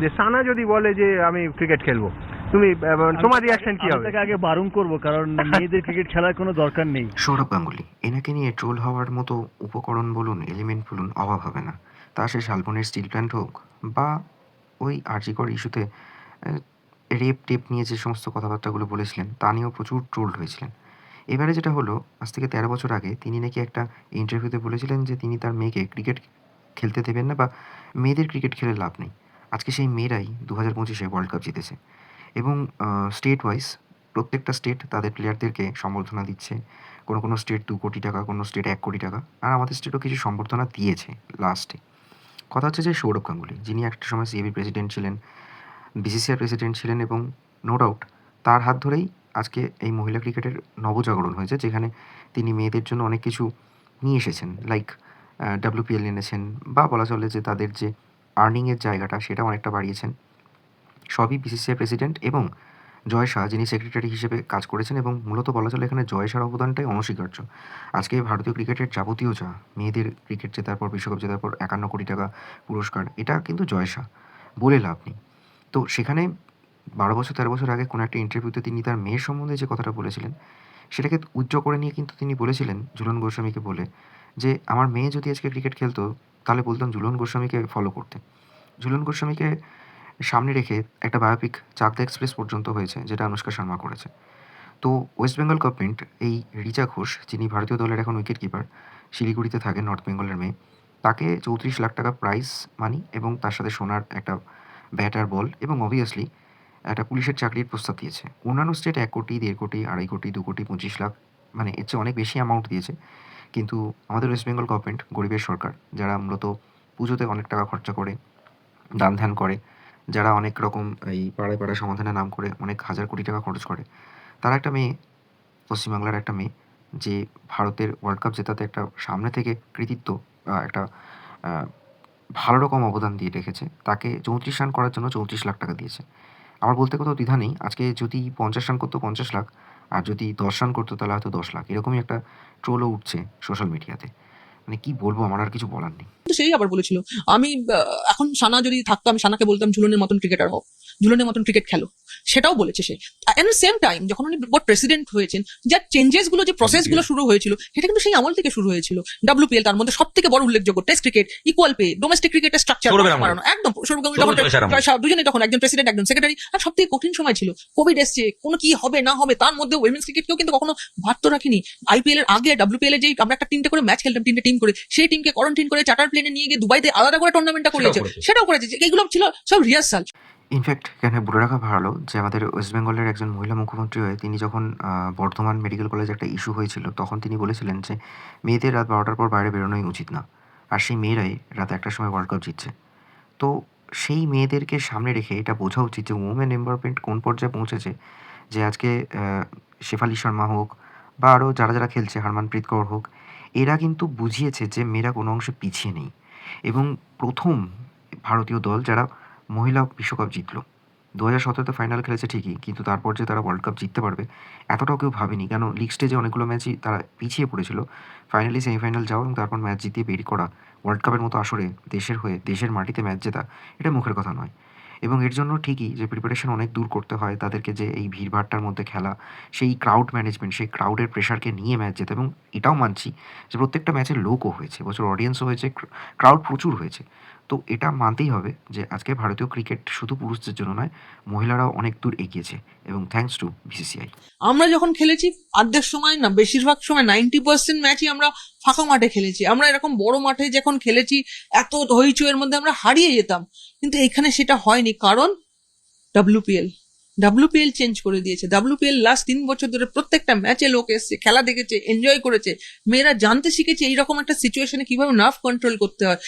যে সানা যদি বলে যে আমি ক্রিকেট খেলবো, তুমি তোমার রিয়াকশন কি হবে? তাকে আগে বারণ করবো, কারণ মেয়েদের ক্রিকেট খেলার কোনো দরকার নেই। সৌরভ গাঙ্গুলি, এনাকে নিয়ে ট্রোল হওয়ার মতো উপকরণ বলুন, এলিমেন্ট বলুন, অভাব হবে না। তা সে শালবনের স্টিল প্ল্যান্ট হোক বা ওই আরজিকর ইস্যুতে রেপ টেপ নিয়ে যে সমস্ত কথাবার্তাগুলো বলেছিলেন তা নিয়েও প্রচুর ট্রোলড হয়েছিলেন। এবারে যেটা হলো, আজ থেকে 13 বছর আগে তিনি নাকি একটা ইন্টারভিউতে বলেছিলেন যে তিনি তার মেয়েকে ক্রিকেট খেলতে দেবেন না বা মেয়েদের ক্রিকেট খেলে লাভ নেই। আজকে সেই মেয়েরাই 2025-এ ওয়ার্ল্ড কাপ জিতেছে এবং স্টেট ওয়াইজ প্রত্যেকটা স্টেট তাদের প্লেয়ারদেরকে সম্বর্ধনা দিচ্ছে। কোনো স্টেট 2 কোটি টাকা, কোনো স্টেট 1 কোটি টাকা, আর আমাদের স্টেটও কিছু সম্বর্ধনা দিয়েছে লাস্টে। কথা হচ্ছে যে সৌরভ গাঙ্গুলি, যিনি একটা সময় সিএবি প্রেসিডেন্ট ছিলেন, বিসিসিআই প্রেসিডেন্ট ছিলেন এবং নো ডাউট তার হাত ধরেই আজকে এই মহিলা ক্রিকেটের নবজাগরণ হয়েছে, যেখানে তিনি মেয়েদের জন্য অনেক কিছু নিয়ে এসেছেন, লাইক WPL এনেছেন, বা বলা চলে যে তাদের যে আর্নিংয়ের জায়গাটা সেটা অনেকটা বাড়িয়েছেন। সবই বিসিসিআই প্রেসিডেন্ট এবং জয় শাহ, যিনি সেক্রেটারি হিসেবে কাজ করেছেন, এবং মূলত বলা চলে এখানে জয় শাহর অবদানটাই অনস্বীকার্য। আজকে ভারতীয় ক্রিকেটের যাবতীয় যা মেয়েদের ক্রিকেট জেতার পর, বিশ্বকাপ জেতার পর 51 কোটি টাকা পুরস্কার, এটা কিন্তু জয় শাহ, বলে লাভ নেই। তো সেখানে 12 বছর 13 বছর আগে কোনো একটা ইন্টারভিউতে তিনি তার মেয়ের সম্বন্ধে যে কথাটা বলেছিলেন সেটাকে উজ্জ্বল করে নিয়ে কিন্তু তিনি বলেছিলেন ঝুলন গোস্বামীকে বলে যে আমার মেয়ে যদি আজকে ক্রিকেট খেলতো তাহলে বলতাম ঝুলন গোস্বামীকে ফলো করতে। ঝুলন গোস্বামীকে সামনে রেখে একটা বায়োপিক চাকদা এক্সপ্রেস পর্যন্ত হয়েছে, যেটা অনুষ্কা শর্মা করেছে। তো ওয়েস্ট বেঙ্গল গভর্নমেন্ট এই রিচা ঘোষ, যিনি ভারতীয় দলের এখন উইকেট কিপার, শিলিগুড়িতে থাকেন, নর্থ বেঙ্গলের মেয়ে, তাকে 34 লাখ টাকা প্রাইজ মানি এবং তার সাথে সোনার একটা ব্যাট আর বল এবং অবভিয়াসলি একটা পুলিশের চাকরির প্রস্তাব দিয়েছে। অন্যান্য স্টেট 1 কোটি, 1.5 কোটি, 2.5 কোটি, 2 কোটি 25 লাখ, মানে এর চেয়ে অনেক বেশি অ্যামাউন্ট দিয়েছে। কিন্তু আমাদের ওয়েস্ট বেঙ্গল গভর্নমেন্ট, গরিবের সরকার, যারা মূলত পুজোতে অনেক টাকা খরচা করে, দান ধ্যান করে, যারা অনেক রকম এই পাড়ায় পাড়ায় সমাধানের নাম করে অনেক হাজার কোটি টাকা খরচ করে, তারা একটা মেয়ে, পশ্চিমবাংলার একটা মেয়ে, যে ভারতের ওয়ার্ল্ড কাপ জেতাতে একটা সামনে থেকে কৃতিত্ব, একটা আহ, ভালো রকম অবদান দিয়ে রেখেছে, তাকে 34 রান করার জন্য 34 লাখ টাকা দিয়েছে। আমার বলতে কোথাও দ্বিধা নেই, আজকে যদি 50 রান করতো 50 লাখ, আর যদি 10 রান করতো তাহলে হয়তো 10 লাখ, এরকমই একটা ট্রোলও উঠছে সোশ্যাল মিডিয়াতে। মানে কি বলবো, আমার আর কিছু বলার নেই। কিন্তু সেই আবার বলেছিল আমি এখন সানা যদি থাকতো আমি সানাকে বলতাম ঝুলনের মতন ক্রিকেটার হোক, ঝুলনের মতন ক্রিকেট খেলো, সেটাও বলেছে সে। এট দ্য সেম টাইম যখন উনি বোর্ড প্রেসিডেন্ট হয়েছেন, যা চেঞ্জেস গুলো, যে প্রসেস গুলো শুরু হয়েছিল, সেটা কিন্তু সেই আমল থেকে শুরু হয়েছিল। WPL তার মধ্যে সব থেকে বড় উল্লেখযোগ্য, test cricket, equal pay, domestic ক্রিকেটের স্ট্রাকচার বানানো, একদম সৌরভ গাঙ্গুলি তখন, জয় শাহ, দুজনেই তখন একজন প্রেসিডেন্ট একজন সেক্রেটারি। আর সব থেকে কঠিন সময় ছিল কোভিড এসছে, কোনো কি হবে না হবে, তার মধ্যে উইমেন্স ক্রিকেটকেও কিন্তু কখনো ভাবতে রাখিনি। IPL এর আগে WPL এ যে আমরা একটা 3টে করে ম্যাচ খেলতাম, 3টে টিম করে, সেই টিমকে কোয়ারেন্টাইন করে চার্টার প্লেনে নিয়ে গিয়ে দুবাইতে আলাদা করে টুর্নামেন্টটা করেছে, সেটাও করেছে। এইগুলো ছিল সব রিহার্সাল। ইনফ্যাক্ট এখানে বলে রাখা ভালো যে আমাদের ওয়েস্ট বেঙ্গলের একজন মহিলা মুখ্যমন্ত্রী হয়ে তিনি যখন বর্ধমান মেডিকেল কলেজে একটা ইস্যু হয়েছিল, তখন তিনি বলেছিলেন যে মেয়েদের রাত 12টার পর বাইরে বেরোনোই উচিত না, আর সেই মেয়েরাই রাত 1টার সময় ওয়ার্ল্ড কাপ জিতছে। তো সেই মেয়েদেরকে সামনে রেখে এটা বোঝা উচিত যে উমেন এম্পাওয়ারমেন্ট কোন পর্যায়ে পৌঁছেছে, যে আজকে শেফালি শর্মা হোক বা আরও যারা যারা খেলছে, হারমানপ্রীত কৌর হোক, এরা কিন্তু বুঝিয়েছে যে মেয়েরা কোনো অংশে পিছিয়ে নেই। এবং প্রথম ভারতীয় দল যারা মহিলা বিশ্বকাপ জিতলো, 2017-তে ফাইনাল খেলেছে ঠিকই, কিন্তু তারপর যে তারা ওয়ার্ল্ড কাপ জিততে পারবে এতটাও কেউ ভাবেনি, কেন লিগ স্টেজে অনেকগুলো ম্যাচই তারা পিছিয়ে পড়েছিল। ফাইনালি সেমিফাইনাল যাওয়া এবং তারপর ম্যাচ জিতিয়ে বেরিয়ে করা, ওয়ার্ল্ড কাপের মতো আসরে দেশের হয়ে দেশের মাটিতে ম্যাচ জেতা, এটা মুখের কথা নয়। এবং এর জন্য ঠিকই যে প্রিপারেশন অনেক দূর করতে হয় তাদেরকে, যে এই ভিড়ভাড়টার মধ্যে খেলা, সেই ক্রাউড ম্যানেজমেন্ট, সেই ক্রাউডের প্রেশারকে নিয়ে ম্যাচ জেতা। এবং এটাও মানছি যে প্রত্যেকটা ম্যাচে লোকও হয়েছে, বছর অডিয়েন্সও হয়েছে, ক্রাউড প্রচুর হয়েছে। তো এটা মানতেই হবে যে আজকে ভারতীয় ক্রিকেট শুধু পুরুষদের জন্য নয়, মহিলারাও অনেক দূর এগিয়েছে, এবং থ্যাঙ্কস টু BCCI। আমরা যখন খেলেছি অর্ধেক সময় না, বেশিরভাগ সময় 90% ম্যাচই আমরা ফাঁকা মাঠে খেলেছি। আমরা এরকম বড় মাঠে যখন খেলেছি এত হইচইয়ের মধ্যে আমরা হারিয়ে যেতাম, কিন্তু এখানে সেটা হয়নি, কারণ WPL চেঞ্জ করে দিয়েছে। WPL লাস্ট 3 বছর ধরে প্রত্যেকটা ম্যাচে লোক এসছে, খেলা দেখেছে, এনজয় করেছে, মেয়েরা জানতে শিখেছে এইরকম একটা সিচুয়েশনে কিভাবে নার্ভ কন্ট্রোল করতে হয়।